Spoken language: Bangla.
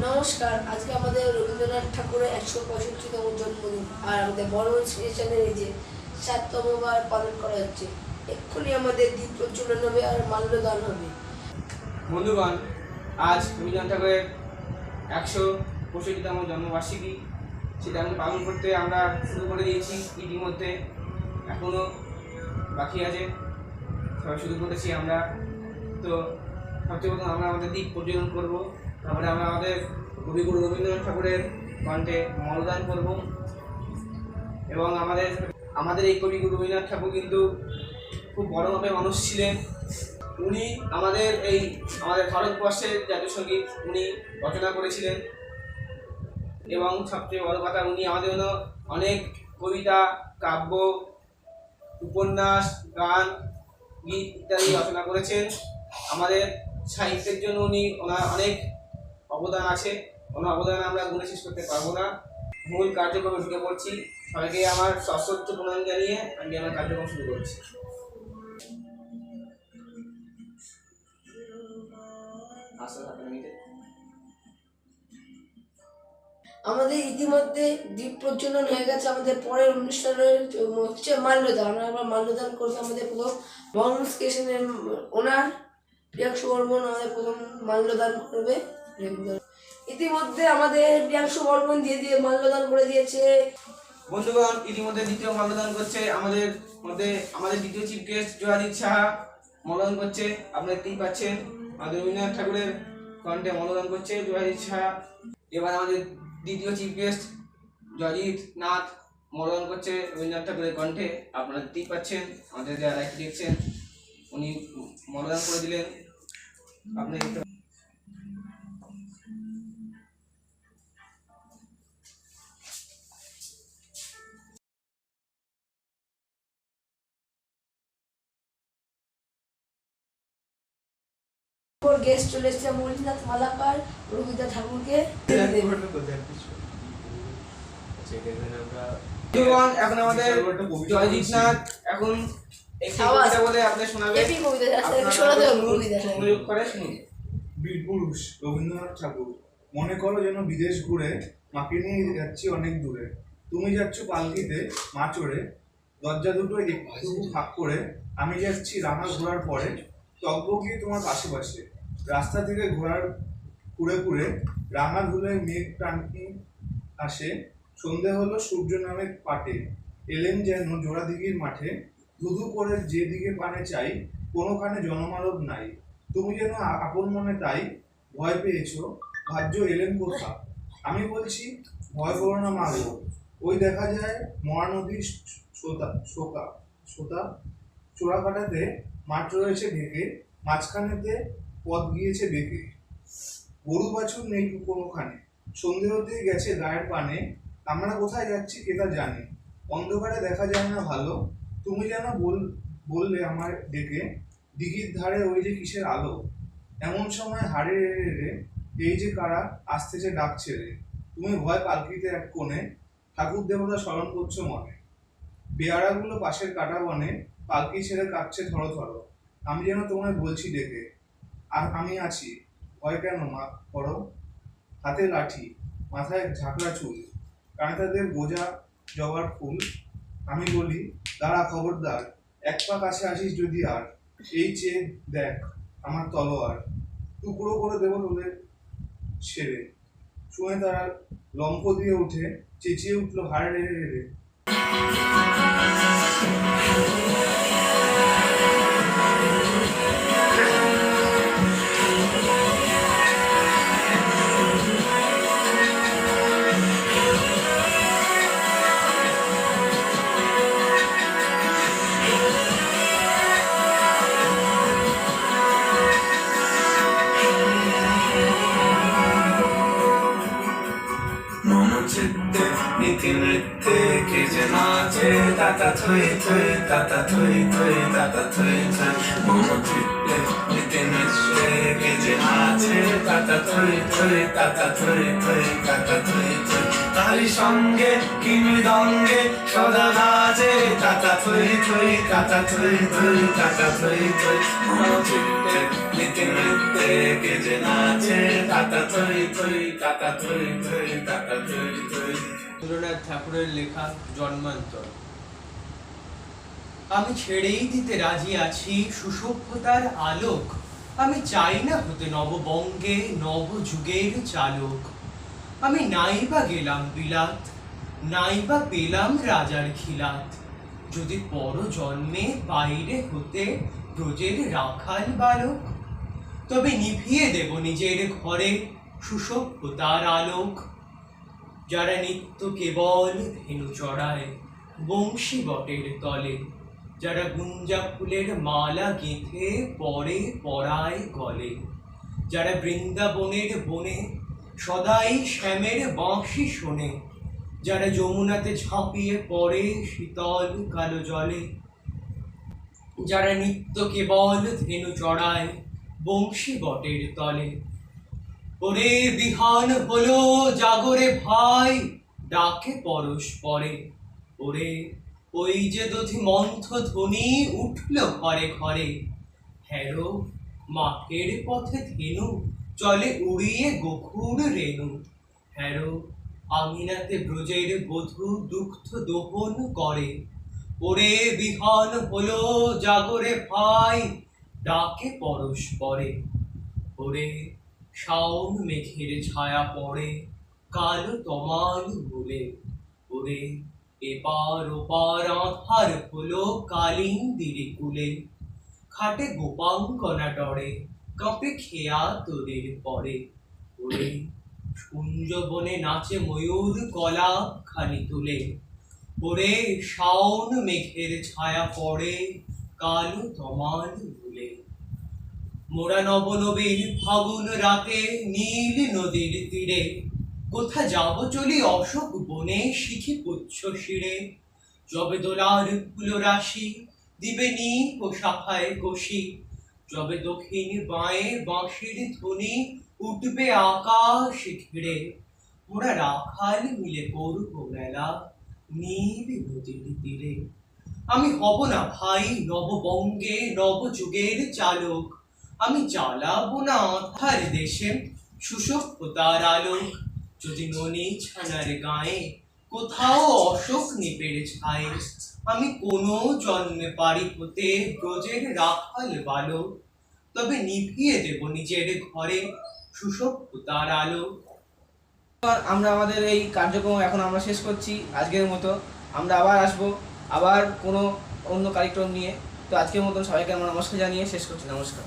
নমস্কার। আজকে আমাদের রবীন্দ্রনাথ ঠাকুরের ১৬৫তম জন্মদিন, আর আমাদের বর্মন স্টেশনের এই যে ৭তম বার পালন করা হচ্ছে। এক্ষুনি আমাদের দীপ প্রজ্বলন হবে আর মাল্যদান হবে। বন্ধুগণ, আজ রবীন্দ্রনাথ ঠাকুরের ১৬৫তম জন্মবার্ষিকী, সেটা আমি পালন করতে আমরা শুরু করে দিয়েছি। ইতিমধ্যে এখনও বাকি আছে, সবাই শুরু করেছি আমরা। তো সবচেয়ে প্রথম আমরা আমাদের দীপ প্রজ্বলন করবো, তারপরে আমরা আমাদের কবিগুরু রবীন্দ্রনাথ ঠাকুরের কণ্ঠে মলদান করব। এবং আমাদের এই কবিগুরু রবীন্দ্রনাথ ঠাকুর কিন্তু খুব বড় মাপের মানুষ ছিলেন। উনি আমাদের ভারতবর্ষের জাতীয় সঙ্গীত উনি রচনা করেছিলেন। এবং সবচেয়ে বড় কথা, উনি আমাদের জন্য অনেক কবিতা, কাব্য, উপন্যাস, গান, গীত ইত্যাদি রচনা করেছেন। আমাদের সাহিত্যের জন্য ওনার অনেক অবদান আছে। ওনার অবদান আমরা গুণে শেষ করতে পারবো না। মূল কার্যক্রমে ঢুকে পড়ছি। সবাইকে আমার সশ্রদ্ধ প্রণাম জানিয়ে আমি আমার কার্যক্রম শুরু করছি। আমাদের ইতিমধ্যে দীপ প্রজ্বলন হয়ে গেছে। আমাদের পরের অনুষ্ঠানের হচ্ছে মাল্যদান। আমরা মাল্যদান করবো আমাদের প্রথম বর্মন স্টেশনের ওনার প্রিয়াংশু বর্মন আমাদের প্রথম মাল্যদান করবে। ইতিমধ্যে আমাদের প্রিয়াংশু বর্মন দিয়ে মাল্যদান করে দিয়েছে। বন্ধুগণ, ইতিমধ্যে দ্বিতীয় মাল্যদান করছে আমাদের দ্বিতীয় চিফ গেস্ট জয়াজিৎ সাহা মলদান করছে। আপনারা দেখতেই পাচ্ছেন, আমাদের রবীন্দ্রনাথ ঠাকুরের কণ্ঠে মলদান করছে জয়াজিৎ সাহা। এবার আমাদের দ্বিতীয় চিফ গেস্ট জয়জিৎ নাথ মলদান করছে রবীন্দ্রনাথ ঠাকুরের কণ্ঠে। আপনারা দেখতেই পাচ্ছেন, আমাদের যারা লাইভ দেখছেন উনি মলদান করে দিলেন। আপনি গেস্ট চলে এসেছে মল্লিনাথ মালাকার রবীন্দ্রনাথ ঠাকুরকে। এখন আমাদের জয়জিৎ নাথ এখন একটি কবিতা বলে আপনাদের শোনাবে। মনোযোগ করে শুনুন। বীরপুরুষ রবীন্দ্রনাথ ঠাকুর। মনে করো যেন বিদেশ ঘুরে মাকে নিয়ে যাচ্ছি অনেক দূরে। তুমি যাচ্ছ পালকিতে মা চড়ে, দরজা দুটো একটু ফাঁক করে। আমি যাচ্ছি রাঙা ঘোড়ার পরে, টকবগিয়ে তোমার পাশে পাশে। রাস্তা থেকে ঘোড়ার কুড়ে কুড়ে রাঙা ধুলে মেঘ টানকি আসে। সন্ধে হলো সূর্য নামে পাটে, এলেন যেন জোড়াদিঘির মাঠে। ধুধু করে যেদিকে পানে চাই, কোনোখানে জনমানব নাই। তুমি যেন আপন মনে তাই ভয় পেয়েছো, ভাজ্য এলেন কোথা। আমি বলছি ভয় করো না মা গো, ওই দেখা যায় মরা নদীর সোতা চোরা কাটাতে মাঠ রয়েছে ঢেকে, মাঝখানেতে পথ গিয়েছে বেঁকে। গরু বাছুর নেই কোনোখানে, সন্ধে হতে গেছে গায়ের পানে। আমরা কোথায় যাচ্ছি কে তা জানে, অন্ধকারে দেখা যায় না ভালো। তুমি যেন বললে আমার ডেকে, দিঘির ধারে ওই যে কিসের আলো। এমন সময় হাড়ে রে এই যে কারা আসতেছে ডাক ছেড়ে। তুমি ভয় পালকিতে এক কোণে, ঠাকুর দেবতা স্মরণ করছো মনে। বেয়ারাগুলো পাশের কাটা বনে, পালকি ছেড়ে কাঁপছে থরো থরো। আমি যেন তোমায় বলছি ডেকে, আর আমি আছি, ভয় কেন মা করো। হাতে লাঠি, মাথায় ঝাঁকড়া চুল, কানে তাদের গোজা জবার ফুল। আমি বলি দাঁড়া খবরদার, এক পা কাছে আসিস যদি আর। এই চেয়ে দেখ আমার তলোয়ার, টুকরো করে দেবো তোদের ছেড়ে। শুনে তারা লম্ফ দিয়ে উঠে চেঁচিয়ে উঠলো হাড়ে রে রে রে। নীতি নৃত্যে কে যে নাচে, তাতা থই থই তাতা থই থই তাতা থই থই। মম চিত্তে নীতি নৃত্যে কে যে নাচে, তাতা থই থই তাতা থই থই তাতা থই থই। তারি সঙ্গে কি মৃদঙ্গে সদা নাচে, তাতা থই থই তাতা থই থই তাতা থই থই। মম চিত্তে নীতি নীতি নৃত্যে কে যে নাচে তাতা থই থই তাতা থই থই তাতা থই থই। রবীন্দ্রনাথ ঠাকুরের লেখা জন্মান্তর। আমি ছেড়েই দিতে রাজি আছি সুসভ্যতার আলোক, আমি চাই না হতে নববঙ্গে নবযুগের চালক। আমি নাইবা গেলাম বিলাত, নাইবা পেলাম রাজার খিলাত, যদি পর জন্মে বাইরে হতে ব্রজের রাখাল বালক, তবে নিভিয়ে দেব নিজের ঘরে সুসভ্যতার আলোক। যারা নিত্য কেবল ধেনু চড়ায় বংশী বটের তলে, যারা গুঞ্জা ফুলের মালা গেঁথে পরে পরায় গলে, যারা বৃন্দাবনের বনে সদাই শ্যামের বাঁশি শোনে, যারা যমুনাতে ঝাঁপিয়ে পড়ে শীতল কালো জলে, যারা নিত্য কেবল ধেনু চড়ায় বংশী বটের তলে। ওরে বিহান হলো জাগরে ভাই, ডাকে পরস্পরে, ওরে ওই যে দধি মন্থ ধ্বনি উঠল ঘরে ঘরে। হ্যারো মাঠের পথে ধেনু চলে উড়িয়ে গোকুর রেণু, হ্যারো আঙিনাতে ব্রজের বধূ দুগ্ধ দোহন করে। ওরে বিহান হলো জাগরে ভাই, ডাকে পরস্পরে, ওরে শাওন মেঘের ছায়া পড়ে কালো তমাল বলে, ওরে এপার ওপার আঁধার হলো কালিন্দির কুলে। খাটে গোপাঙ্গনা ডরে কাঁপে খেয়া তোদের পরে, ওরে কুঞ্জ বনে নাচে ময়ূর কলা খালি তুলে, ওরে শাওন মেঘের ছায়া পড়ে কালো তমাল ভুলে। মোরা নবনবীর ফাগুন রাতে নীল নদীর তীরে, কোথা যাব চলি অশোক বনে শিখি পুচ্ছ শিরে। যবে দোলার ফুল রাশি দিবে নিপ শাখায় কষি, যবে দক্ষিণ বাঁয়ে বাঁশির ধ্বনি উঠবে আকাশ ঘিরে। মোরা রাখাল মিলে করব মেলা নীল নদীর তীরে। আমি হব না ভাই নববঙ্গে নবযুগের চালক, আমি জ্বালাবো না আধার দেশে সুসভ্যতার আলোক। যদি ননি ছানার গায়ে কোথাও অশোক নিপের ছায়, আমি কোনো জন্মে পারি হতে ব্রজের রাখাল বালক, তবে নিভিয়ে দেব নিজের ঘরে সুসভ্যতার আলোক। আমরা আমাদের এই কার্যক্রম এখন আমরা শেষ করছি আজকের মতো। আমরা আবার আসবো আবার কোনো অন্য কার্যক্রম নিয়ে। তো আজকের মতন সবাইকে আমরা নমস্কার জানিয়ে শেষ করছি। নমস্কার।